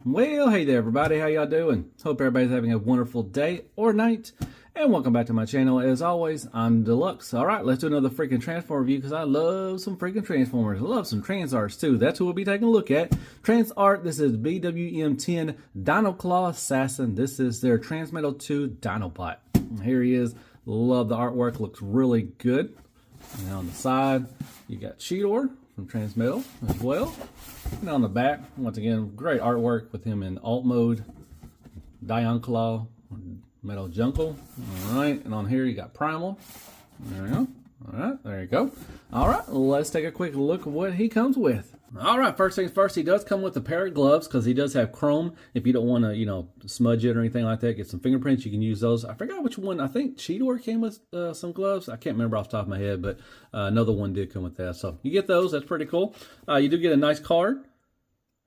Well, hey there everybody, how y'all doing? Hope everybody's having a wonderful day or night, and welcome back to my channel. As always, I'm Deluxe. Alright, let's do another freaking Transformer review because I love some freaking Transformers. I love some Transarts too. That's who we'll be taking a look at. Transart, this is BWM-10 Dino Claw Assassin. This is their Transmetal 2 Dinobot. Here he is. Love the artwork, looks really good. And on the side, you got Cheetor from Transmetal as well. And on the back, once again, great artwork with him in alt mode, Dion Claw, Metal Jungle. All right, and on here you got Primal. There we go. All right, there you go. All right, let's take a quick look at what he comes with. All right, first things first, he does come with a pair of gloves because he does have chrome. If you don't want to, smudge it or anything like that, get some fingerprints, you can use those. I forgot which one. I think Cheetor came with some gloves. I can't remember off the top of my head, but another one did come with that. So you get those. That's pretty cool. You do get a nice card,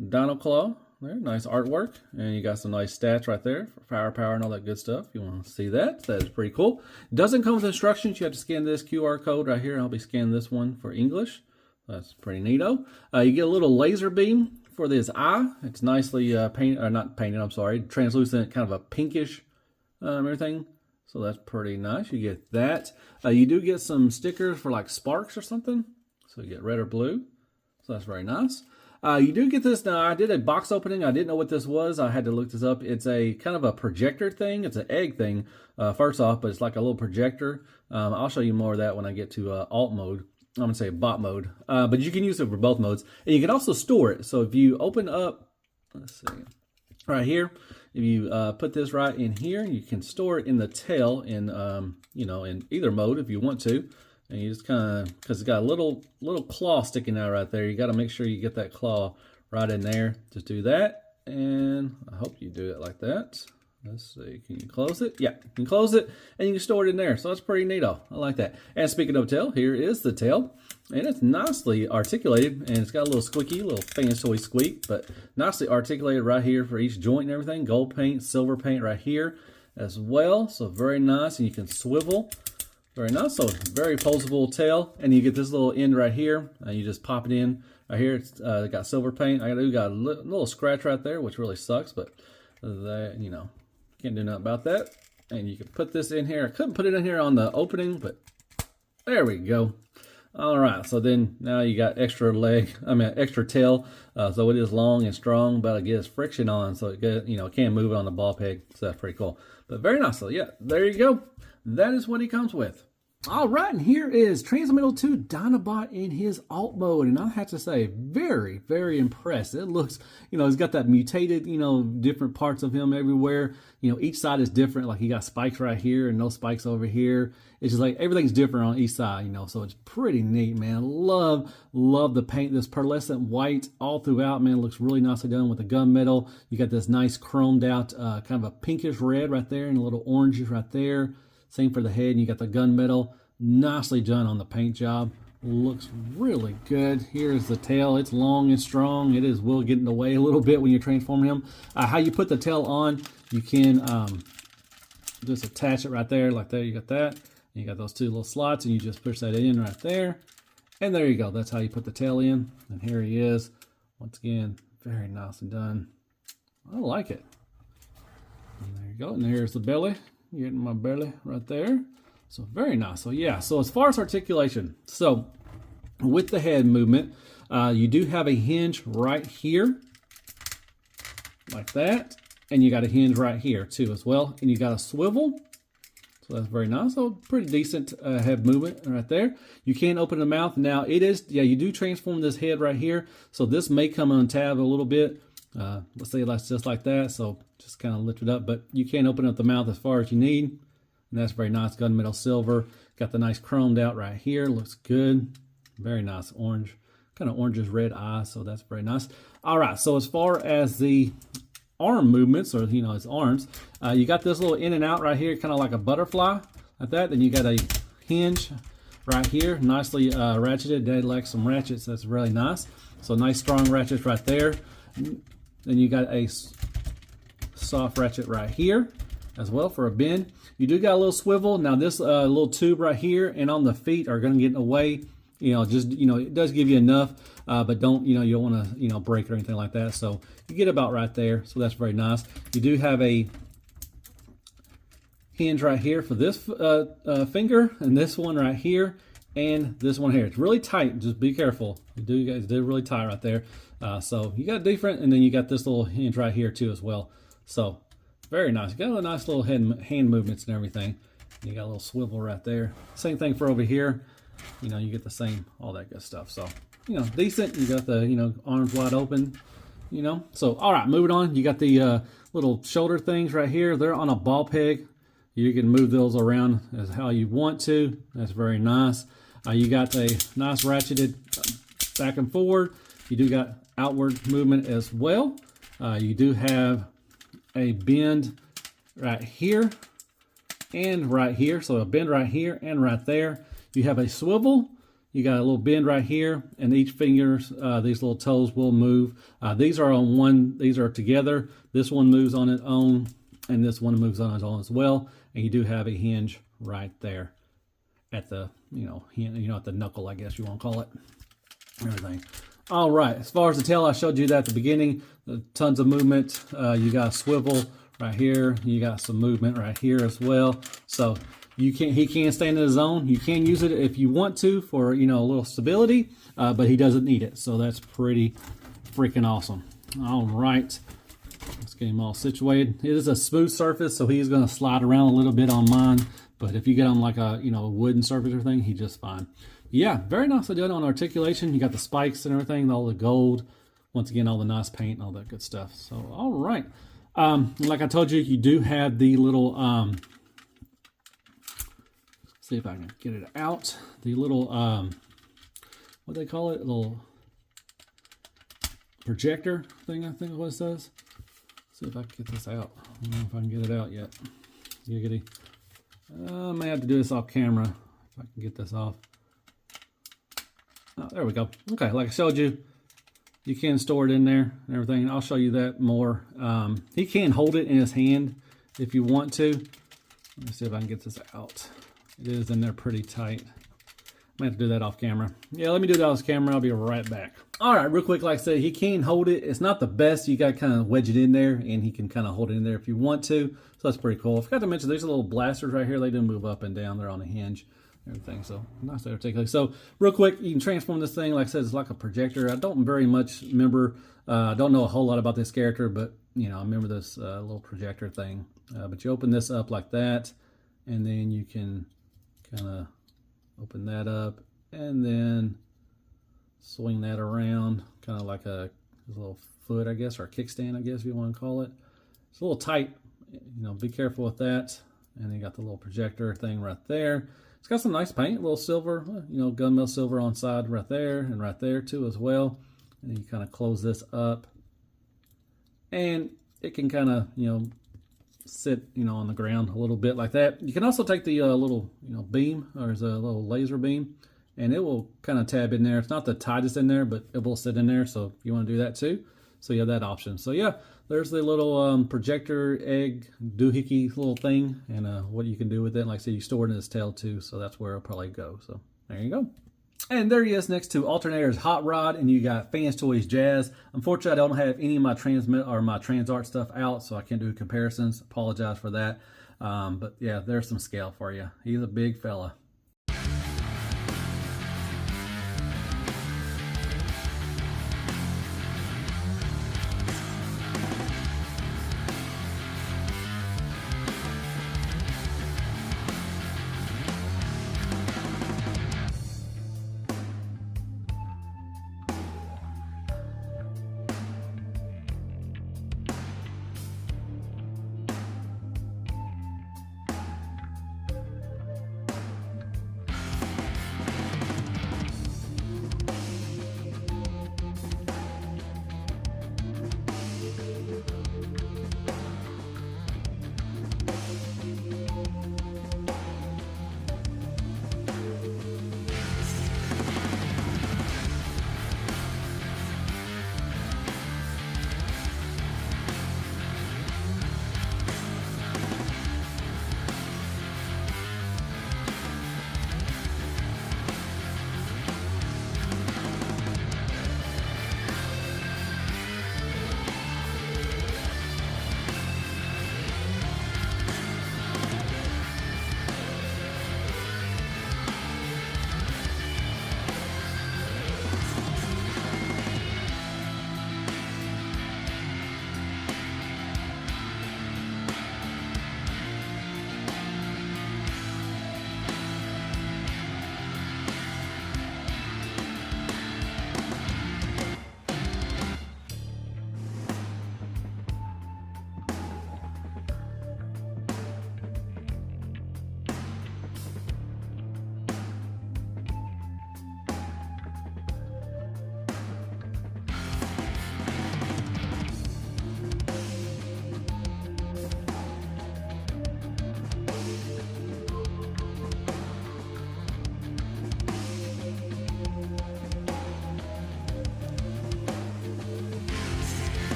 Dino Claw. There, nice artwork, and you got some nice stats right there for firepower and all that good stuff. You want to see that? That is pretty cool. Doesn't come with instructions. You have to scan this QR code right here. I'll be scanning this one for English. That's pretty neato. You get a little laser beam for this eye. It's nicely painted, or not painted, I'm sorry, translucent, kind of a pinkish everything. So that's pretty nice. You get that. You do get some stickers for like sparks or something. So you get red or blue. So that's very nice. You do get this. Now, I did a box opening. I didn't know what this was. I had to look this up. It's a kind of a projector thing. It's an egg thing, first off, but it's like a little projector. I'll show you more of that when I get to alt mode. I'm going to say bot mode. But you can use it for both modes. And you can also store it. So if you open up, let's see, right here, if you put this right in here, you can store it in the tail in, in either mode if you want to. And you just kind of, because it's got a little claw sticking out right there. You got to make sure you get that claw right in there. Just do that. And I hope you do it like that. Let's see, can you close it? Yeah, you can close it and you can store it in there. So that's pretty neato. I like that. And speaking of tail, here is the tail. And it's nicely articulated, and it's got a little squeaky, little fancy squeak, but nicely articulated right here for each joint and everything. Gold paint, silver paint right here as well. So very nice, and you can swivel. Very nice. So very posable tail, and you get this little end right here, and you just pop it in right here. It's got silver paint. I got a little scratch right there, which really sucks, but that, can't do nothing about that. And you can put this in here. I couldn't put it in here on the opening, but there we go. All right, so then now you got extra extra tail. So it is long and strong, but it gets friction on, so it can't move it on the ball peg. So that's pretty cool. But very nice. So yeah, there you go. That is what he comes with. All right, and here is Transmetal 2 Dinobot in his alt mode, and I have to say, very, very impressed. It looks, he's got that mutated, different parts of him everywhere. Each side is different. Like he got spikes right here and no spikes over here. It's just like everything's different on each side, so it's pretty neat, man. Love the paint. This pearlescent white all throughout, man. It looks really nicely done with the gunmetal. You got this nice chromed out, kind of a pinkish red right there and a little oranges right there. Same for the head, and you got the gunmetal. Nicely done on the paint job. Looks really good. Here's the tail. It's long and strong. It will get in the way a little bit when you're transforming him. How you put the tail on, you can just attach it right there, like there. You got that. And you got those two little slots, and you just push that in right there. And there you go. That's how you put the tail in. And here he is. Once again, very nicely done. I like it. And there you go. And here's the belly. You're getting my belly right there. So very nice. So yeah, so as far as articulation, so with the head movement, you do have a hinge right here, like that. And you got a hinge right here too as well. And you got a swivel. So that's very nice. So pretty decent head movement right there. You can open the mouth. Now it is, you do transform this head right here. So this may come on tab a little bit. Let's say that's just like that. So just kind of lift it up, but you can open up the mouth as far as you need. And that's very nice. Gunmetal silver. Got the nice chromed out right here. Looks good. Very nice orange. Kind of orangish red eye. So that's very nice. All right. So as far as the arm movements, or his arms, you got this little in and out right here, kind of like a butterfly like that. Then you got a hinge right here, nicely ratcheted. Dad likes some ratchets. That's really nice. So nice strong ratchets right there. Then you got a soft ratchet right here as well for a bend. You do got a little swivel. Now this little tube right here and on the feet are going to get in the way just, it does give you enough, but don't, you don't want to, break or anything like that. So you get about right there. So that's very nice. You do have a hinge right here for this finger, and this one right here, and this one here. It's really tight. Just be careful. You guys did really tight right there. So you got different, and then you got this little hinge right here too as well. So very nice. You got a nice little hand movements and everything. You got a little swivel right there. Same thing for over here. You get the same, all that good stuff. So, decent. You got the, arms wide open, So, all right, moving on. You got the little shoulder things right here. They're on a ball peg. You can move those around as how you want to. That's very nice. You got a nice ratcheted back and forward. You do got outward movement as well. You do have a bend right here and right here. So a bend right here and right there. You have a swivel. You got a little bend right here, and each fingers, these little toes will move. These are on one, these are together. This one moves on its own, and this one moves on its own as well. And you do have a hinge right there at the, at the knuckle, I guess you want to call it. Everything. All right, as far as the tail, I showed you that at the beginning. Tons of movement. You got a swivel right here. You got some movement right here as well. So he can stand in his own. You can use it if you want to for, a little stability, but he doesn't need it. So that's pretty freaking awesome. All right. Let's get him all situated. It is a smooth surface, so he's going to slide around a little bit on mine. But if you get on like a, a wooden surface or thing, he's just fine. Yeah, very nicely done on articulation. You got the spikes and everything, all the gold. Once again, all the nice paint and all that good stuff. So, all right. Like I told you, you do have the little, see if I can get it out. The little, what do they call it? A little projector thing, I think is what it says. See if I can get this out. I don't know if I can get it out yet. Giggity. I may have to do this off camera if I can get this off. Oh, there we go. Okay, like I showed you, you can store it in there and everything. I'll show you that more. He can hold it in his hand if you want to. Let me see if I can get this out. It is in there pretty tight. I might have to do that off camera. Yeah, let me do that off camera. I'll be right back. All right, real quick, like I said, he can hold it. It's not the best. You got to kind of wedge it in there, and he can kind of hold it in there if you want to. So that's pretty cool. I forgot to mention, there's little blasters right here. They do move up and down. They're on a hinge. Everything, so nice articulate. So real quick, you can transform this thing. Like I said, it's like a projector. I don't very much remember. I don't know a whole lot about this character, but I remember this little projector thing. But you open this up like that, and then you can kind of open that up, and then swing that around, kind of like a little foot, I guess, or a kickstand, I guess if you want to call it. It's a little tight. Be careful with that. And then you got the little projector thing right there. It's got some nice paint, a little silver, gunmetal silver on side right there and right there too as well. And then you kind of close this up, and it can kind of, sit, on the ground a little bit like that. You can also take the little, beam, or there's a little laser beam, and it will kind of tab in there. It's not the tightest in there, but it will sit in there. So if you want to do that too, so you have that option. So yeah, there's the little projector egg doohickey little thing, and what you can do with it. Like I said, you store it in his tail too, so that's where it'll probably go. So there you go. And there he is next to Alternator's Hot Rod, and you got Fans Toys Jazz. Unfortunately, I don't have any of my Transmetal or my Transart stuff out, so I can't do comparisons. Apologize for that. But yeah, there's some scale for you. He's a big fella.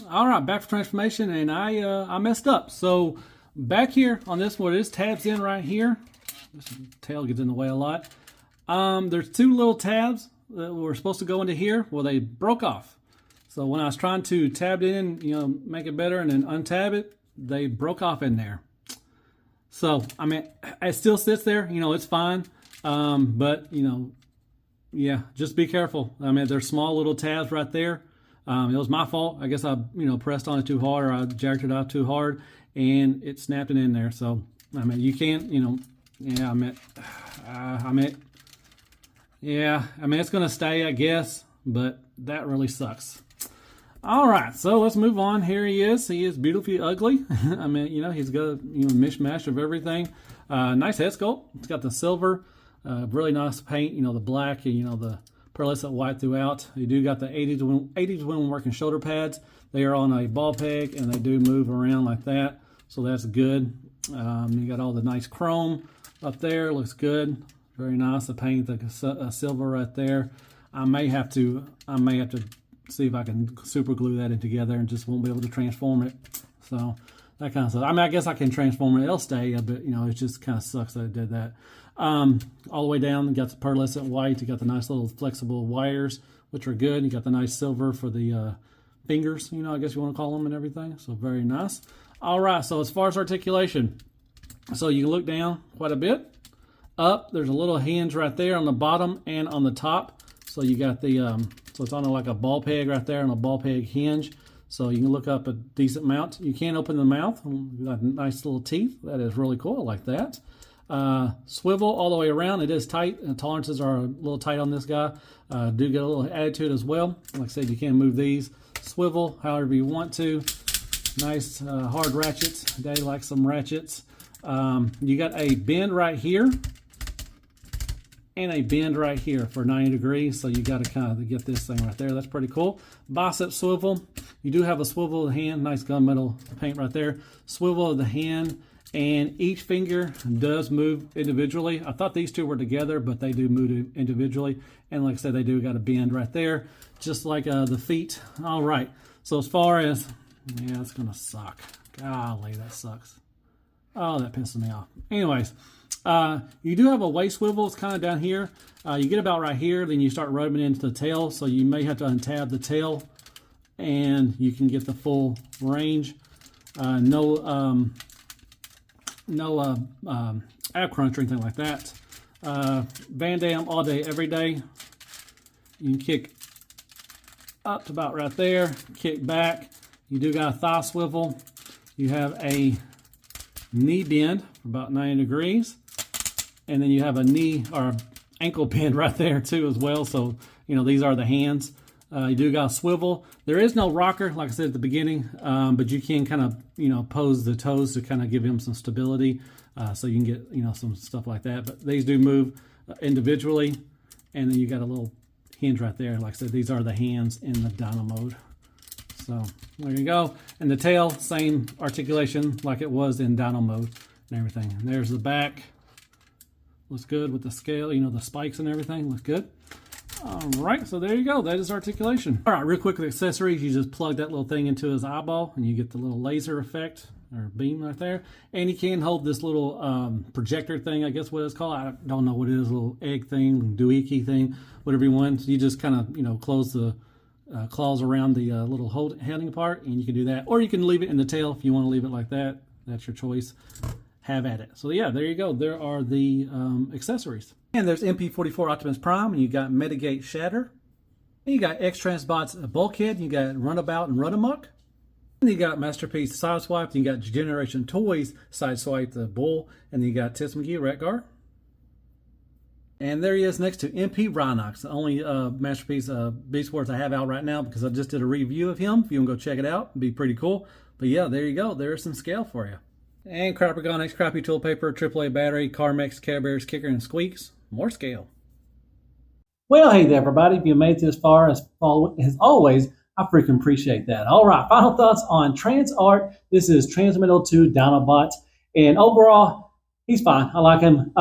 All right, back for transformation, and I messed up. So back here on this one, this tabs in right here. This tail gets in the way a lot. There's two little tabs that were supposed to go into here. Well, they broke off. So when I was trying to tab it in, you know, make it better and then untab it, they broke off in there. So, I mean, it still sits there, you know, it's fine. But, you know, yeah, just be careful. I mean, there's small little tabs right there. It was my fault. I guess I, you know, pressed on it too hard, or I jacked it out too hard, and it snapped it in there. So, I mean, you can't, you know, yeah, yeah, I mean, it's going to stay, I guess, but that really sucks. All right, so let's move on. Here he is. He is beautifully ugly. I mean, you know, he's got a mishmash of everything. Nice head sculpt. It's got the silver, really nice paint, you know, the black, and, you know, the pearlescent white throughout. You do got the 80s women working shoulder pads. They are on a ball peg, and they do move around like that, so that's good. You got all the nice chrome up there. Looks good. Very nice. The paint, the silver right there. I may have to see if I can super glue that in together, and just won't be able to transform it. So that kind of stuff. I mean, I guess I can transform it. It'll stay, but you know, it just kind of sucks that it did that. All the way down, you got the pearlescent white. You got the nice little flexible wires, which are good. You got the nice silver for the fingers, you know, I guess you want to call them, and everything. So very nice. All right, so as far as articulation, so you can look down quite a bit. Up, there's a little hinge right there on the bottom and on the top. So you got the, so it's on like a ball peg right there on a ball peg hinge. So you can look up a decent amount. You can open the mouth. You got nice little teeth. That is really cool. I like that. Swivel all the way around. It is tight, and tolerances are a little tight on this guy. Do get a little attitude as well. Like I said, you can move these. Swivel however you want to. Nice hard ratchets. They like some ratchets. You got a bend right here and a bend right here for 90 degrees. So you got to kind of get this thing right there. That's pretty cool. Bicep swivel. You do have a swivel of the hand. Nice gunmetal paint right there. Swivel of the hand. And each finger does move individually. I thought these two were together, but they do move individually. And like I said, they do got a bend right there, just like the feet. All right. So as far as, yeah, it's going to suck. Golly, that sucks. Oh, that pisses me off. Anyways, you do have a waist swivel. It's kind of down here. You get about right here, then you start rubbing into the tail. So you may have to untab the tail, and you can get the full range. No ab crunch or anything like that. Van Dam all day, every day. You can kick up to about right there, kick back. You do got a thigh swivel. You have a knee bend for about 90 degrees. And then you have a knee or ankle bend right there too as well. So, you know, these are the hands. You do got a swivel. There is no rocker, like I said at the beginning, but you can kind of, you know, pose the toes to kind of give him some stability, so you can get, you know, some stuff like that. But these do move individually, and then you got a little hinge right there. Like I said, these are the hands in the Dino mode. So there you go. And the tail, same articulation like it was in Dino mode and everything. And there's the back. Looks good with the scale, you know, the spikes and everything. Looks good. All right, so there you go. That is articulation. All right, real quick with accessories, you just plug that little thing into his eyeball, and you get the little laser effect or beam right there. And you can hold this little projector thing, I guess what it's called. I don't know what it is, a little egg thing, doohickey thing, whatever you want. So you just kind of, you know, close the claws around the little holding part, and you can do that. Or you can leave it in the tail if you want to leave it like that. That's your choice. Have at it. So yeah, there you go. There are the accessories. And there's MP44 Optimus Prime, and you got Mitigate Shatter. And you got X-Transbot's Bulkhead, and you got Runabout and Runamuck. And you got Masterpiece Sideswipe, and you got Generation Toys Sideswipe the Bull, and then you got Tismagi Retgar. And there he is next to MP Rhinox, the only Masterpiece Beast Wars I have out right now, because I just did a review of him. If you want to go check it out, it'd be pretty cool. But yeah, there you go. There's some scale for you. And Crappergon X Crappy Tool Paper, AAA Battery, Carmex, Care Bears, Kicker, and Squeaks. More scale. Well, hey there, everybody. If you made it this far, as always, I freaking appreciate that. All right, final thoughts on Transart. This is Transmetal 2 Dinobot. And overall, he's fine. I like him.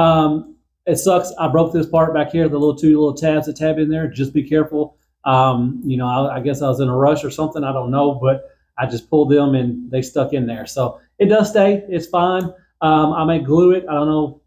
It sucks. I broke this part back here, the two little tabs that tab in there. Just be careful. You know, I guess I was in a rush or something. I don't know. But I just pulled them and they stuck in there. So it does stay. It's fine. I may glue it. I don't know.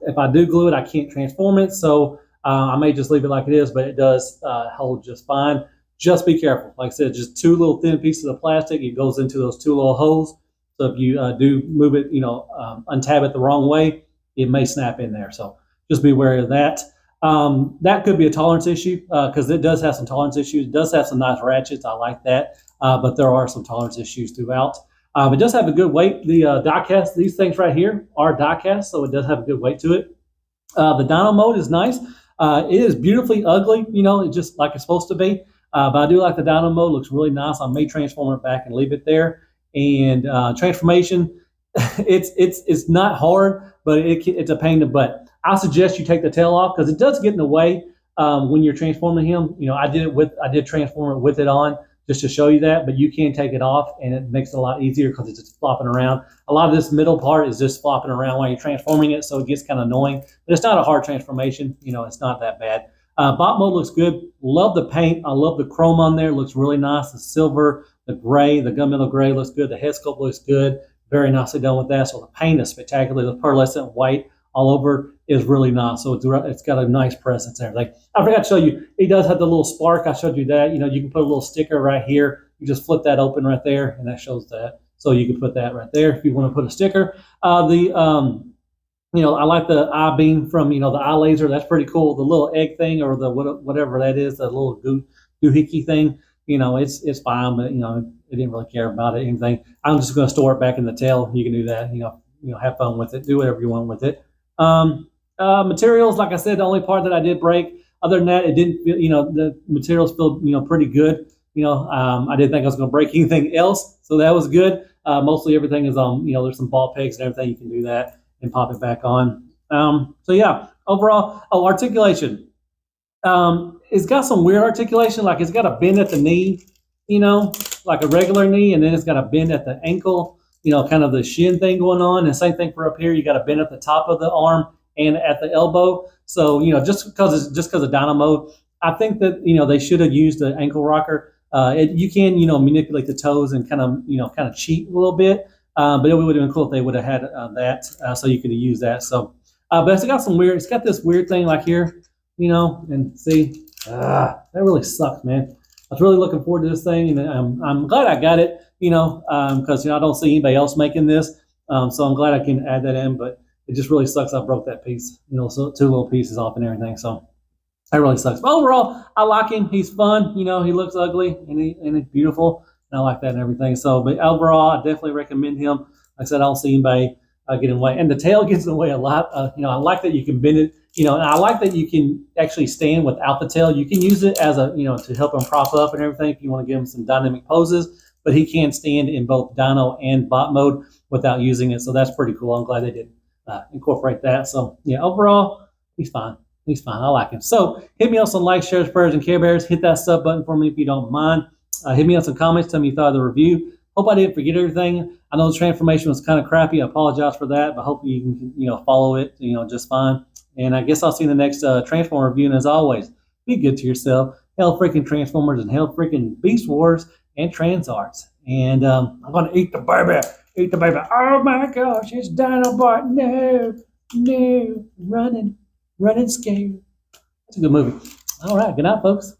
If I do glue it, I can't transform it. So I may just leave it like it is, but it does hold just fine. Just be careful. Like I said, just 2 little thin pieces of plastic. It goes into those 2 little holes. So if you do move it, untab it the wrong way, it may snap in there. So just be wary of that. That could be a tolerance issue because it does have some tolerance issues. It does have some nice ratchets. I like that. But there are some tolerance issues throughout. It does have a good weight. The die cast, these things right here are die cast, so it does have a good weight to it. The Dino mode is nice. It is beautifully ugly, it's just like it's supposed to be. But I do like the Dino mode. Looks really nice. I may transform it back and leave it there. And transformation, it's not hard, but it's a pain in the butt. I suggest you take the tail off because it does get in the way when you're transforming him. I did transform it with it on just to show you that, but you can take it off and it makes it a lot easier because it's just flopping around. A lot of this middle part is just flopping around while you're transforming it, so it gets kind of annoying. But it's not a hard transformation. It's not that bad. Bot mode looks good. Love the paint. I love the chrome on there. It looks really nice. The silver, the gray, the gunmetal gray looks good. The head sculpt looks good. Very nicely done with that. So the paint is spectacular. The pearlescent white all over is really nice. So it's got a nice presence and everything. I forgot to show you, it does have the little spark. I showed you that. You can put a little sticker right here. You just flip that open right there, and that shows that. So you can put that right there if you want to put a sticker. I like the eye beam from, the eye laser. That's pretty cool. The little egg thing or the whatever that is, the little doohickey thing, it's fine, but, it didn't really care about it, anything. I'm just going to store it back in the tail. You can do that, have fun with it. Do whatever you want with it. Materials, like I said, the only part that I did break, other than that, it didn't feel, the materials feel, pretty good. I didn't think I was going to break anything else, so that was good. Mostly everything is on, there's some ball pegs and everything. You can do that and pop it back on. So yeah, overall, articulation. It's got some weird articulation, like it's got a bend at the knee, like a regular knee, and then it's got a bend at the ankle, kind of the shin thing going on. And same thing for up here, you got a bend at the top of the arm and at the elbow. So, just because of Dino mode, I think that, they should have used the ankle rocker. You can, manipulate the toes and kind of cheat a little bit. But it would have been cool if they would have had that, so you could have used that. So, but it's got this weird thing like here, and see, that really sucks, man. I was really looking forward to this thing, and I'm glad I got it, because I don't see anybody else making this, so I'm glad I can add that in. But it just really sucks I broke that piece, so 2 little pieces off and everything. So that really sucks. But overall, I like him. He's fun. He looks ugly and he's beautiful, and I like that and everything. So, but overall, I definitely recommend him. Like I said, I don't see anybody get in the way, and the tail gets in the way a lot. I like that you can bend it. And I like that you can actually stand without the tail. You can use it as a, to help him prop up and everything if you want to give him some dynamic poses. But he can stand in both Dino and bot mode without using it. So that's pretty cool. I'm glad they did incorporate that. So yeah, overall, he's fine. He's fine. I like him. So hit me on some likes, shares, prayers, and Care Bears. Hit that sub button for me if you don't mind. Hit me on some comments. Tell me you thought of the review. Hope I didn't forget everything. I know the transformation was kind of crappy. I apologize for that, but hopefully you can, follow it, just fine. And I guess I'll see you in the next Transformer review. And as always, be good to yourself. Hell freaking Transformers and hell freaking Beast Wars and Transarts. And I'm going to eat the baby. Eat the baby. Oh my gosh, it's Dinobot. No, running scared. That's a good movie. All right, good night, folks.